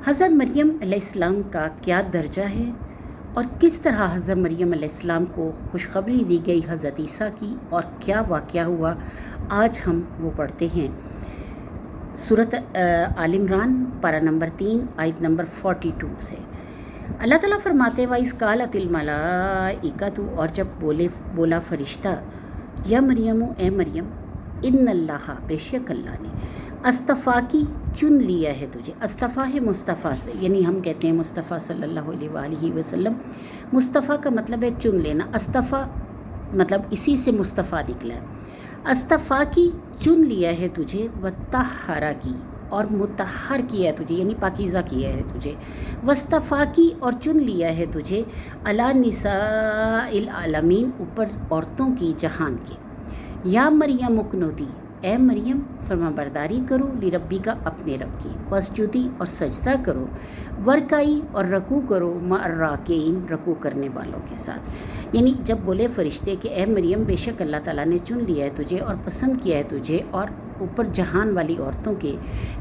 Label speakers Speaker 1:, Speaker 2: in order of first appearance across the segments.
Speaker 1: حضرت مریم علیہ السلام کا کیا درجہ ہے اور کس طرح حضرت مریم علیہ السلام کو خوشخبری دی گئی حضرت عیسیٰ کی اور کیا واقعہ ہوا، آج ہم وہ پڑھتے ہیں۔ سورۃ آل عمران پارہ نمبر 3 آیت نمبر 42 سے۔ اللہ تعالیٰ فرماتے وَإِذْ قَالَتِ الْمَلَائِكَةُ، اور جب بولا فرشتہ، یا مریم اے مریم، ان اللہ، بے شک اللہ نے، اصطفیٰ کی چن لیا ہے تجھے۔ اصطفیٰ ہے مصطفیٰ سے، یعنی ہم کہتے ہیں مصطفیٰ صلی اللہ علیہ وآلہ وسلم۔ مصطفیٰ کا مطلب ہے چن لینا، اصطفیٰ مطلب اسی سے مصطفیٰ نکلا ہے۔ اصطفیٰ کی چن لیا ہے تجھے، وطہرہ کی، اور مطہر کیا ہے تجھے، یعنی پاکیزہ کیا ہے تجھے۔ واصطفیٰ کی، اور چن لیا ہے تجھے، علی نساء العالمین، اوپر عورتوں کی جہان کے۔ یا مریم اقنتی، اے مریم فرما برداری کرو، لربی کا، اپنے رب کی، واسجدی، اور سجدہ کرو، ورکعی، اور رکوع کرو، مع الراکعین، رکوع کرنے والوں کے ساتھ۔ یعنی جب بولے فرشتے کہ اے مریم بے شک اللہ تعالیٰ نے چن لیا ہے تجھے اور پسند کیا ہے تجھے اور اوپر جہان والی عورتوں کے،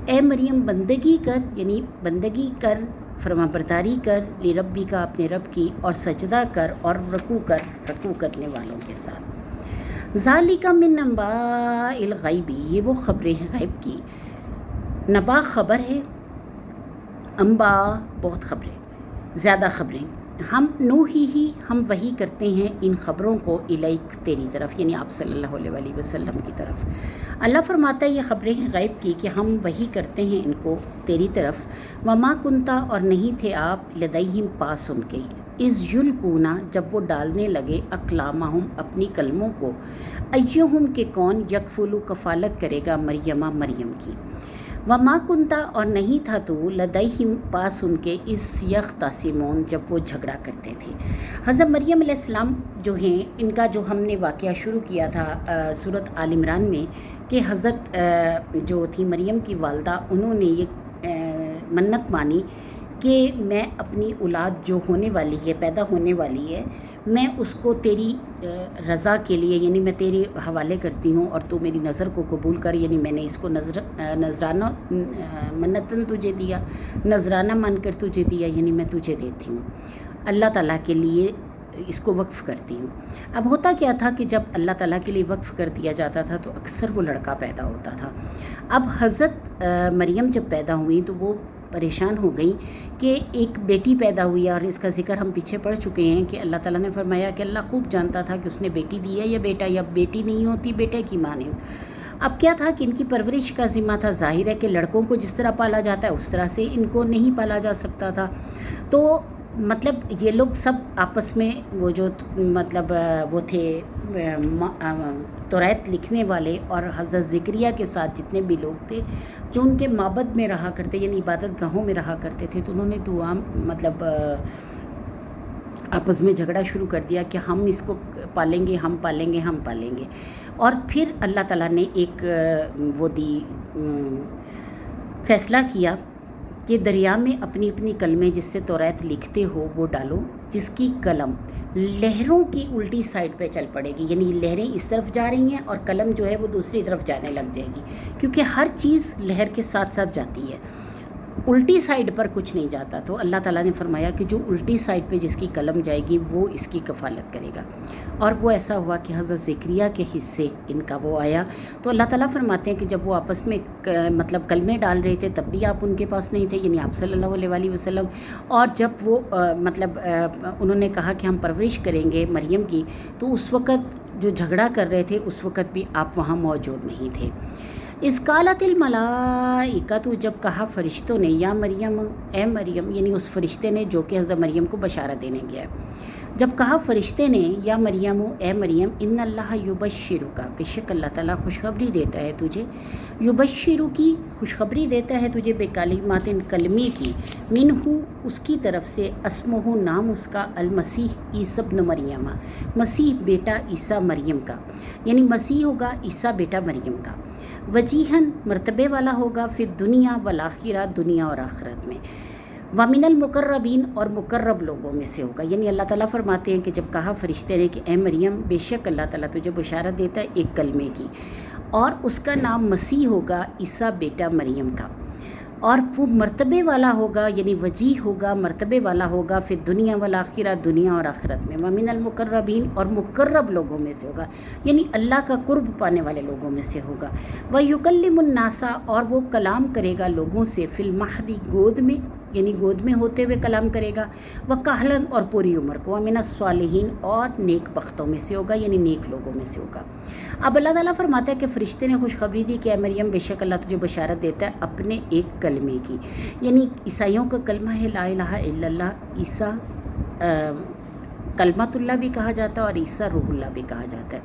Speaker 1: اے مریم بندگی کر، یعنی بندگی کر، فرما برداری کر، لربی کا، اپنے رب کی، اور سجدہ کر، اور رکوع کر، رکوع کرنے والوں کے ساتھ۔ ذالک من انباء الغیب، یہ وہ خبریں ہیں غیب کی۔ نبا خبر ہے، انباء بہت خبریں، زیادہ خبریں۔ ہم نوحی، ہم وحی کرتے ہیں ان خبروں کو، الیک، تیری طرف، یعنی آپ صلی اللہ علیہ وآلہ وسلم کی طرف۔ اللہ فرماتا ہے یہ خبریں ہیں غیب کی کہ ہم وحی کرتے ہیں ان کو تیری طرف۔ وما کنتا، اور نہیں تھے آپ، لدیہم، پاس ان کے، اذ یلقونا، جب وہ ڈالنے لگے، اقلامہم، اپنی کلموں کو، ایہم، کے کون، یکفلو، کفالت کرے گا، مریم کی۔ وما کنتا، اور نہیں تھا تو، لدیہم، پاس ان کے، اذ یختصمون، جب وہ جھگڑا کرتے تھے۔ حضرت مریم علیہ السلام جو ہیں، ان کا جو ہم نے واقعہ شروع کیا تھا سورۃ آل عمران میں، کہ حضرت جو تھی مریم کی والدہ، انہوں نے یہ منت مانی کہ میں اپنی اولاد جو ہونے والی ہے، پیدا ہونے والی ہے، میں اس کو تیری رضا کے لیے، یعنی میں تیرے حوالے کرتی ہوں اور تو میری نظر کو قبول کر، یعنی میں نے اس کو نذرانہ منتاً تجھے دیا، نذرانہ مان کر تجھے دیا، یعنی میں تجھے دیتی ہوں، اللہ تعالیٰ کے لیے اس کو وقف کرتی ہوں۔ اب ہوتا کیا تھا کہ جب اللہ تعالیٰ کے لیے وقف کر دیا جاتا تھا تو اکثر وہ لڑکا پیدا ہوتا تھا۔ اب حضرت مریم جب پیدا ہوئی تو وہ پریشان ہو گئی کہ ایک بیٹی پیدا ہوئی ہے، اور اس کا ذکر ہم پیچھے پڑھ چکے ہیں کہ اللہ تعالیٰ نے فرمایا کہ اللہ خوب جانتا تھا کہ اس نے بیٹی دی ہے یا بیٹا، یا بیٹی نہیں ہوتی بیٹے کی ماں نہیں۔ اب کیا تھا کہ ان کی پرورش کا ذمہ تھا، ظاہر ہے کہ لڑکوں کو جس طرح پالا جاتا ہے اس طرح سے ان کو نہیں پالا جا سکتا تھا۔ تو مطلب یہ لوگ سب آپس میں، وہ جو مطلب وہ تھے توریت لکھنے والے، اور حضرت زکریا کے ساتھ جتنے بھی لوگ تھے جو ان کے معبد میں رہا کرتے، یعنی عبادت گاہوں میں رہا کرتے تھے، تو انہوں نے دعا مطلب آپس میں جھگڑا شروع کر دیا کہ ہم اس کو پالیں گے، ہم پالیں گے، ہم پالیں گے۔ اور پھر اللہ تعالیٰ نے ایک وہ دی فیصلہ کیا کہ دریا میں اپنی اپنی کلمیں جس سے توریت لکھتے ہو وہ ڈالو، جس کی قلم لہروں کی الٹی سائڈ پہ چل پڑے گی، یعنی لہریں اس طرف جا رہی ہیں اور قلم جو ہے وہ دوسری طرف جانے لگ جائے گی، کیونکہ ہر چیز لہر کے ساتھ ساتھ جاتی ہے، الٹی سائڈ پر کچھ نہیں جاتا۔ تو اللہ تعالیٰ نے فرمایا کہ جو الٹی سائڈ پہ جس کی قلم جائے گی وہ اس کی کفالت کرے گا، اور وہ ایسا ہوا کہ حضرت زکریا کے حصے ان کا وہ آیا۔ تو اللہ تعالیٰ فرماتے ہیں کہ جب وہ آپس میں مطلب کلمے ڈال رہے تھے تب بھی آپ ان کے پاس نہیں تھے، یعنی آپ صلی اللہ علیہ وآلہ وسلم، اور جب وہ مطلب انہوں نے کہا کہ ہم پرورش کریں گے مریم کی، تو اس وقت جو جھگڑا کر رہے تھے اس وقت بھی آپ وہاں موجود نہیں تھے۔ اذ قالت الملائکۃ، جب کہا فرشتوں نے، یا مریم اے مریم، یعنی اس فرشتے نے جو کہ حضرت مریم کو بشارت دینے گیا ہے، جب کہا فرشتے نے، یا مریم اے مریم، ان اللہ یبشرک، بے شک اللہ تعالیٰ خوشخبری دیتا ہے تجھے، یبشرک کی خوشخبری دیتا ہے تجھے، بکلمات، کلمے کی، منہ، اس کی طرف سے، اسمہ، نام اس کا، المسیح عیسیٰ ابن مریم، مسیح بیٹا عیسیٰ مریم کا، یعنی مسیح ہوگا عیسیٰ بیٹا مریم کا، وجیہن، مرتبے والا ہوگا، فی الدنیا والآخرہ، دنیا اور آخرت میں، ومن المقربین، اور مقرب لوگوں میں سے ہوگا۔ یعنی اللہ تعالیٰ فرماتے ہیں کہ جب کہا فرشتے نے کہ اے مریم بے شک اللہ تعالیٰ تجھے بشارت دیتا ہے ایک کلمے کی، اور اس کا نام مسیح ہوگا، عیسیٰ بیٹا مریم کا، اور وہ مرتبے والا ہوگا، یعنی وجیح ہوگا، مرتبے والا ہوگا فی دنیا والآخرہ، دنیا اور آخرت میں، ومن المقربین، اور مقرب لوگوں میں سے ہوگا، یعنی اللہ کا قرب پانے والے لوگوں میں سے ہوگا، وَيُكَلِّمُ النَّاسَ، اور وہ کلام کرے گا لوگوں سے، فی المہد، گود میں، یعنی گود میں ہوتے ہوئے کلام کرے گا، وَكَهْلًا، اور پوری عمر کو، وَمِنَ الصَّالِحِينَ، اور نیک بختوں میں سے ہوگا، یعنی نیک لوگوں میں سے ہوگا۔ اب اللہ تعالیٰ فرماتا ہے کہ فرشتے نے خوشخبری دی کہ اے مریم، بے شک اللہ تجھے بشارت دیتا ہے اپنے ایک کلمے کی، یعنی عیسائیوں کا کلمہ ہے لا الہ الا اللہ، عیسیٰ کلمۃ اللہ بھی کہا جاتا ہے اور عیسیٰ روح اللہ بھی کہا جاتا ہے،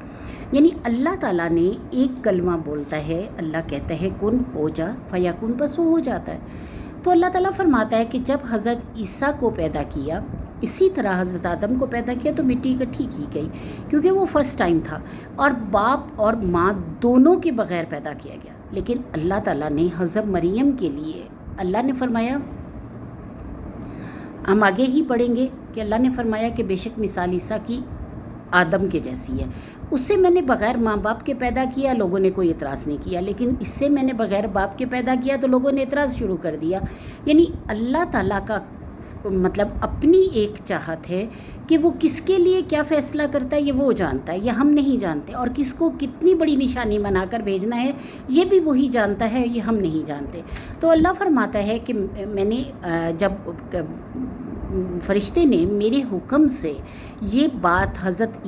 Speaker 1: یعنی اللہ تعالیٰ نے ایک کلمہ بولتا ہے، اللہ کہتا ہے کن ہو جا، فیکون، بس وہ ہو جاتا ہے۔ تو اللہ تعالیٰ فرماتا ہے کہ جب حضرت عیسیٰ کو پیدا کیا، اسی طرح حضرت آدم کو پیدا کیا تو مٹی اکٹھی کی گئی، کیونکہ وہ فرسٹ ٹائم تھا، اور باپ اور ماں دونوں کے بغیر پیدا کیا گیا۔ لیکن اللہ تعالیٰ نے حضرت مریم کے لیے، اللہ نے فرمایا، ہم آگے ہی پڑھیں گے کہ اللہ نے فرمایا کہ بے شک مثال عیسیٰ کی آدم کے جیسی ہے، اس سے میں نے بغیر ماں باپ کے پیدا کیا، لوگوں نے کوئی اعتراض نہیں کیا، لیکن اس سے میں نے بغیر باپ کے پیدا کیا تو لوگوں نے اعتراض شروع کر دیا۔ یعنی اللہ تعالیٰ کا مطلب اپنی ایک چاہت ہے کہ وہ کس کے لیے کیا فیصلہ کرتا ہے، یہ وہ جانتا ہے، یہ ہم نہیں جانتے، اور کس کو کتنی بڑی نشانی بنا کر بھیجنا ہے یہ بھی وہی جانتا ہے، یہ ہم نہیں جانتے۔ تو اللہ فرماتا ہے کہ میں نے جب فرشتے نے میرے حکم سے یہ بات حضرت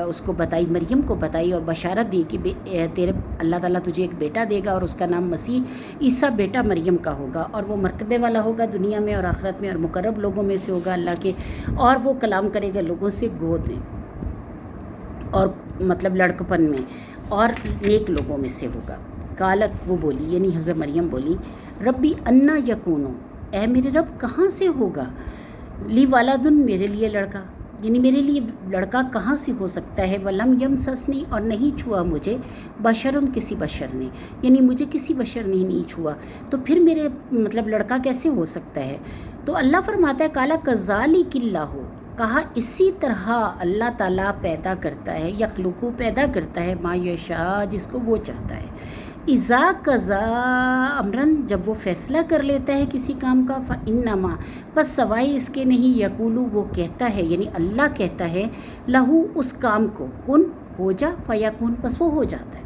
Speaker 1: اس کو بتائی، مریم کو بتائی اور بشارت دی کہ تیرے اللہ تعالیٰ تجھے ایک بیٹا دے گا اور اس کا نام مسیح عیسیٰ بیٹا مریم کا ہوگا، اور وہ مرتبے والا ہوگا دنیا میں اور آخرت میں، اور مقرب لوگوں میں سے ہوگا اللہ کے، اور وہ کلام کرے گا لوگوں سے گود میں، اور مطلب لڑکپن میں، اور نیک لوگوں میں سے ہوگا۔ قالت، وہ بولی، یعنی حضرت مریم بولی، ربی انا یکونو، اے میرے رب کہاں سے ہوگا، لی والدن، میرے لیے لڑکا، یعنی میرے لیے لڑکا کہاں سے ہو سکتا ہے، ولم یمسسنی، اور نہیں چھوا مجھے، بشرن، کسی بشر نے، یعنی مجھے کسی بشر نے نہیں چھوا، تو پھر میرے مطلب لڑکا کیسے ہو سکتا ہے۔ تو اللہ فرماتا ہے کالا کذالک اللہ، کہا اسی طرح اللہ تعالیٰ پیدا کرتا ہے، یخلقو، پیدا کرتا ہے، ما یشاء، جس کو وہ چاہتا ہے، اذا قضا امرن، جب وہ فیصلہ کر لیتا ہے کسی کام کا، فانما، بس سوائے اس کے نہیں، یقولو، وہ کہتا ہے، یعنی اللہ کہتا ہے، لہو، اس کام کو، کن، ہو جا، فیکون، بس وہ ہو جاتا ہے۔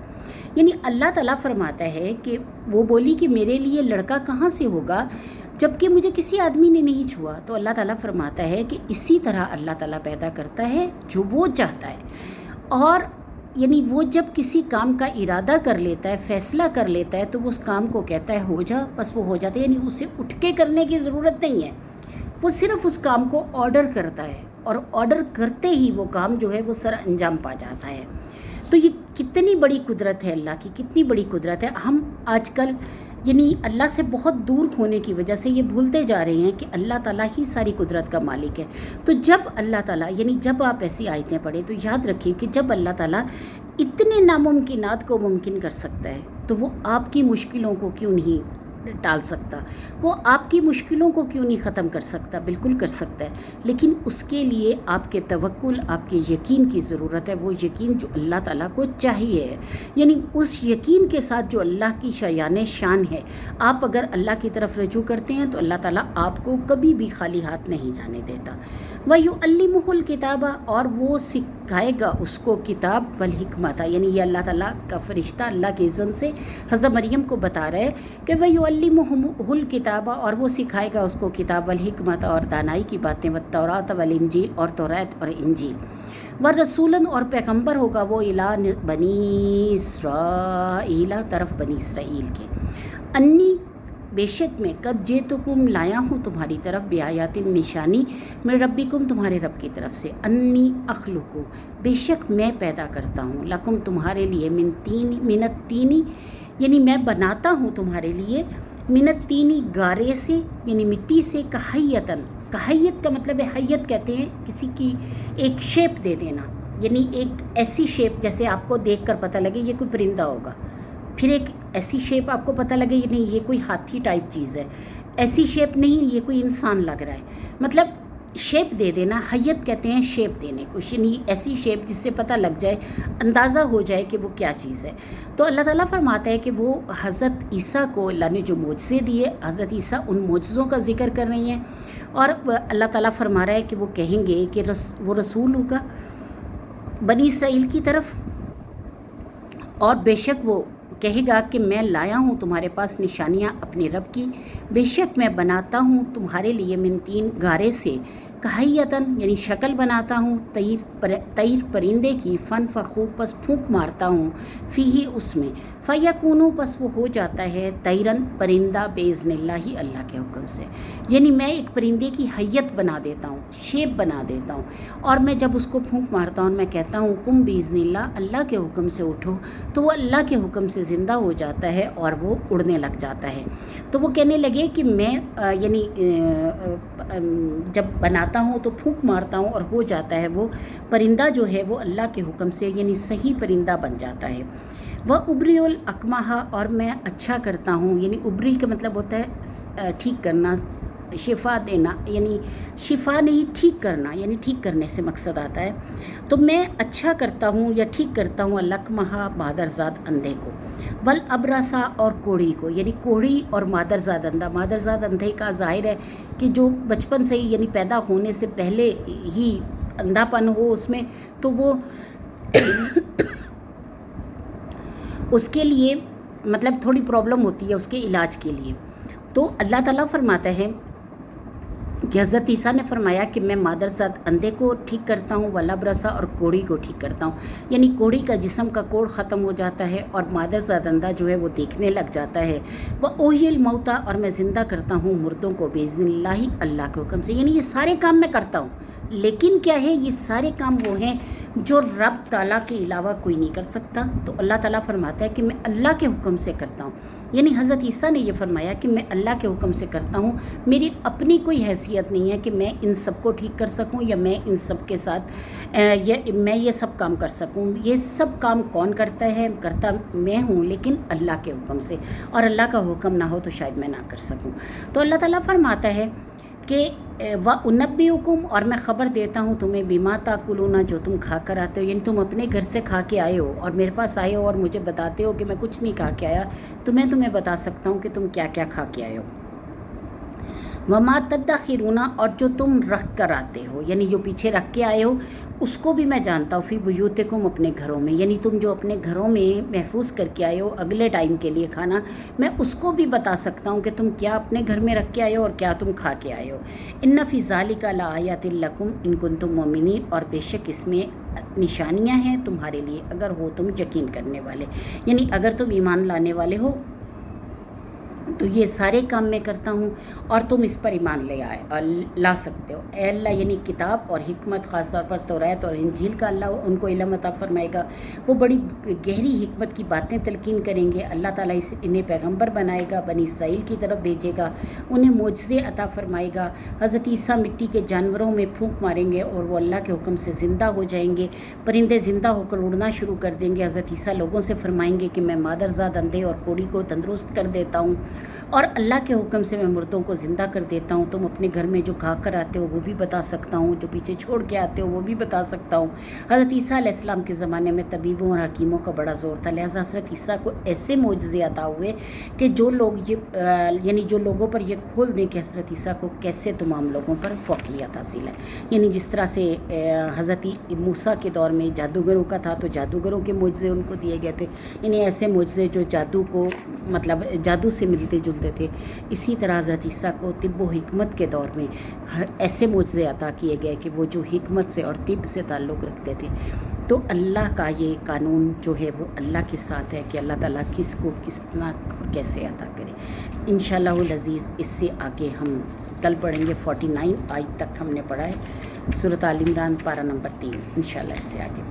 Speaker 1: یعنی اللہ تعالیٰ فرماتا ہے کہ وہ بولی کہ میرے لیے لڑکا کہاں سے ہوگا جبکہ مجھے کسی آدمی نے نہیں چھوا، تو اللہ تعالیٰ فرماتا ہے کہ اسی طرح اللہ تعالیٰ پیدا کرتا ہے جو وہ چاہتا ہے، اور یعنی وہ جب کسی کام کا ارادہ کر لیتا ہے، فیصلہ کر لیتا ہے، تو وہ اس کام کو کہتا ہے ہو جا، بس وہ ہو جاتا ہے، یعنی اسے اٹھ کے کرنے کی ضرورت نہیں ہے، وہ صرف اس کام کو آرڈر کرتا ہے، اور آرڈر کرتے ہی وہ کام جو ہے وہ سر انجام پا جاتا ہے۔ تو یہ کتنی بڑی قدرت ہے اللہ کی، کتنی بڑی قدرت ہے۔ ہم آج کل یعنی اللہ سے بہت دور ہونے کی وجہ سے یہ بھولتے جا رہے ہیں کہ اللہ تعالیٰ ہی ساری قدرت کا مالک ہے۔ تو جب اللہ تعالیٰ، یعنی جب آپ ایسی آیتیں پڑھیں تو یاد رکھیں کہ جب اللہ تعالیٰ اتنے ناممکنات کو ممکن کر سکتا ہے تو وہ آپ کی مشکلوں کو کیوں نہیں ٹال سکتا، وہ آپ کی مشکلوں کو کیوں نہیں ختم کر سکتا، بالکل کر سکتا ہے، لیکن اس کے لیے آپ کے توکل، آپ کے یقین کی ضرورت ہے، وہ یقین جو اللہ تعالیٰ کو چاہیے ہے، یعنی اس یقین کے ساتھ جو اللہ کی شایان شان ہے، آپ اگر اللہ کی طرف رجوع کرتے ہیں تو اللہ تعالیٰ آپ کو کبھی بھی خالی ہاتھ نہیں جانے دیتا۔ وَيُعَلِّمُهُ الْكِتَابَ، اور وہ سکھائے گا اس کو کتاب، والحکمت، یعنی یہ اللہ تعالیٰ کا فرشتہ اللہ کے اذن سے حضرت مریم کو بتا رہا ہے کہ وَيُعَلِّمُهُ الْكِتَابَ، اور وہ سکھائے گا اس کو کتاب، والحکمت، اور دانائی کی باتیں، والتوراۃ والانجیل، اور تورات اور انجیل، ورسولاً، اور پیغمبر ہوگا وہ الی بنی اسرائیل، طرف بنی اسرائیل کے، انی، بے شک میں، قد جئتکم، لایا ہوں تمہاری طرف، بیاات، نشانی، میں ربکم، تمہارے رب کی طرف سے، انی اخلق، بے شک میں پیدا کرتا ہوں، لکم، تمہارے لیے، من الطین، یعنی میں بناتا ہوں تمہارے لیے، من الطین، گارے سے، یعنی مٹی سے، کحیتن، کحیت کا مطلب ہے، حیت کہتے ہیں کسی کی ایک شیپ دے دینا، یعنی ایک ایسی شیپ جیسے آپ کو دیکھ کر پتہ لگے یہ کوئی پرندہ ہوگا، پھر ایک ایسی شیپ آپ کو پتہ لگے نہیں یہ کوئی ہاتھی ٹائپ چیز ہے، ایسی شیپ نہیں یہ کوئی انسان لگ رہا ہے، مطلب شیپ دے دینا، حیت کہتے ہیں شیپ دینے کو، یعنی ایسی شیپ جس سے پتہ لگ جائے، اندازہ ہو جائے کہ وہ کیا چیز ہے۔ تو اللہ تعالیٰ فرماتا ہے کہ وہ حضرت عیسیٰ کو اللہ نے جو معجزے دیے، حضرت عیسیٰ ان معجزوں کا ذکر کر رہی ہیں، اور اللہ تعالیٰ فرما رہا ہے کہ وہ کہیں گے کہ وہ رسول ہوگا بنی اسرائیل کی طرف، اور بے شک وہ کہے گا کہ میں لایا ہوں تمہارے پاس نشانیاں اپنے رب کی، بے شک میں بناتا ہوں تمہارے لیے من تین گارے سے کہیتاً یعنی شکل بناتا ہوں، طیر پرندے کی، فن فخو پس پھونک مارتا ہوں، فی اس میں فیکونو پس وہ ہو جاتا ہے، طیرن پرندہ باذن اللہ اللہ کے حکم سے، یعنی میں ایک پرندے کی حیت بنا دیتا ہوں، شیپ بنا دیتا ہوں، اور میں جب اس کو پھونک مارتا ہوں میں کہتا ہوں کم باذن اللہ، اللہ کے حکم سے اٹھو، تو وہ اللہ کے حکم سے زندہ ہو جاتا ہے اور وہ اڑنے لگ جاتا ہے۔ تو وہ کہنے لگے کہ میں یعنی جب بناتا ہوں تو پھونک مارتا ہوں اور ہو جاتا ہے وہ پرندہ جو ہے وہ اللہ کے حکم سے یعنی صحیح پرندہ بن جاتا ہے۔ وہ ابری الاکمہ، اور میں اچھا کرتا ہوں، یعنی ابری کا مطلب ہوتا ہے ٹھیک کرنا، شفا دینا، یعنی شفا نہیں ٹھیک کرنا، یعنی ٹھیک کرنے سے مقصد آتا ہے۔ تو میں اچھا کرتا ہوں یا ٹھیک کرتا ہوں الاکمہ مادرزاد اندھے کو، ول ابرسا اور کوڑھی کو، یعنی کوڑھی اور مادرزاد اندھا، مادرزاد اندھے کا ظاہر ہے کہ جو بچپن سے ہی یعنی پیدا ہونے سے پہلے ہی اندھا پن ہو اس میں، تو وہ اس کے لیے مطلب تھوڑی پرابلم ہوتی ہے اس کے علاج کے لیے۔ تو اللہ تعالیٰ فرماتا ہے کہ حضرت عیسیٰ نے فرمایا کہ میں مادرزاد اندھے کو ٹھیک کرتا ہوں، ولابرسا اور کوڑھی کو ٹھیک کرتا ہوں، یعنی کوڑھی کا جسم کا کوڑ ختم ہو جاتا ہے اور مادرزاد اندھا جو ہے وہ دیکھنے لگ جاتا ہے۔ وہ اوحی الموتا، اور میں زندہ کرتا ہوں مردوں کو باذن اللہ اللہ کے حکم سے، یعنی یہ سارے کام میں کرتا ہوں، لیکن کیا ہے یہ سارے کام وہ ہیں جو رب تعالیٰ کے علاوہ کوئی نہیں کر سکتا۔ تو اللہ تعالیٰ فرماتا ہے کہ میں اللہ کے حکم سے کرتا ہوں، یعنی حضرت عیسیٰ نے یہ فرمایا کہ میں اللہ کے حکم سے کرتا ہوں، میری اپنی کوئی حیثیت نہیں ہے کہ میں ان سب کو ٹھیک کر سکوں یا میں ان سب کے ساتھ میں یہ سب کام کر سکوں۔ یہ سب کام کون کرتا ہے؟ کرتا میں ہوں، لیکن اللہ کے حکم سے، اور اللہ کا حکم نہ ہو تو شاید میں نہ کر سکوں۔ تو اللہ تعالیٰ فرماتا ہے کہ وَأُنَبِّئُكُمْ، اور میں خبر دیتا ہوں تمہیں بِمَا تَأْكُلُونَ، جو تم کھا کر آتے ہو، یعنی تم اپنے گھر سے کھا کے آئے ہو اور میرے پاس آئے ہو اور مجھے بتاتے ہو کہ میں کچھ نہیں کھا کے آیا، تو میں تمہیں بتا سکتا ہوں کہ تم کیا کیا کھا کے آئے ہو۔ وَمَا تَدَّخِرُونَ، اور جو تم رکھ کر آتے ہو، یعنی جو پیچھے رکھ کے آئے ہو اس کو بھی میں جانتا ہوں، فی بیوتکم، اپنے گھروں میں، یعنی تم جو اپنے گھروں میں محفوظ کر کے آئے ہو اگلے ٹائم کے لیے کھانا، میں اس کو بھی بتا سکتا ہوں کہ تم کیا اپنے گھر میں رکھ کے آئے ہو اور کیا تم کھا کے آئے ہو۔ ان فی ذالک لآیات لکم ان کنتم مؤمنین، اور بے شک اس میں نشانیاں ہیں تمہارے لیے اگر ہو تم یقین کرنے والے، یعنی اگر تم ایمان لانے والے ہو تو یہ سارے کام میں کرتا ہوں اور تم اس پر ایمان لا سکتے ہو۔ اے اللہ، یعنی کتاب اور حکمت، خاص طور پر توریت اور انجیل کا اللہ ان کو علم عطا فرمائے گا، وہ بڑی گہری حکمت کی باتیں تلقین کریں گے، اللہ تعالیٰ انہیں پیغمبر بنائے گا، بنی اسرائیل کی طرف بھیجے گا، انہیں معجزے عطا فرمائے گا۔ حضرت عیسیٰ مٹی کے جانوروں میں پھونک ماریں گے اور وہ اللہ کے حکم سے زندہ ہو جائیں گے، پرندے زندہ ہو کر اڑنا شروع کر دیں گے۔ حضرت عیسیٰ لوگوں سے فرمائیں گے کہ میں مادرزاد اندھے اور کوڑھی کو تندرست کر دیتا ہوں، اور اللہ کے حکم سے میں مردوں کو زندہ کر دیتا ہوں۔ تم اپنے گھر میں جو کھا کر آتے ہو وہ بھی بتا سکتا ہوں، جو پیچھے چھوڑ کے آتے ہو وہ بھی بتا سکتا ہوں۔ حضرت عیسیٰ علیہ السلام کے زمانے میں طبیبوں اور حکیموں کا بڑا زور تھا، لہٰذا حضرت عیسیٰ کو ایسے معجزے عطا ہوئے کہ جو لوگ یعنی جو لوگوں پر یہ کھول دیں کہ حضرت عیسیٰ کو کیسے تمام لوگوں پر فوقیت حاصل ہے، یعنی جس طرح سے حضرت موسیٰ کے دور میں جادوگروں کا تھا تو جادوگروں کے معجزے ان کو دیے گئے تھے، یعنی ایسے معجزے جو جادو کو مطلب جادو سے ملتے جلتے تھے۔ اسی طرح حضرت عیسیٰ کو طب و حکمت کے دور میں ایسے معجزے عطا کیے گئے کہ وہ جو حکمت سے اور طب سے تعلق رکھتے تھے۔ تو اللہ کا یہ قانون جو ہے وہ اللہ کے ساتھ ہے کہ اللہ تعالیٰ کس کو کس طرح اور کیسے عطا کرے۔ انشاءاللہ العزیز اس سے آگے ہم کل پڑھیں گے 49 آیت تک ہم نے پڑھا ہے، سورۃ آل عمران پارہ نمبر 3، انشاءاللہ اس سے آگے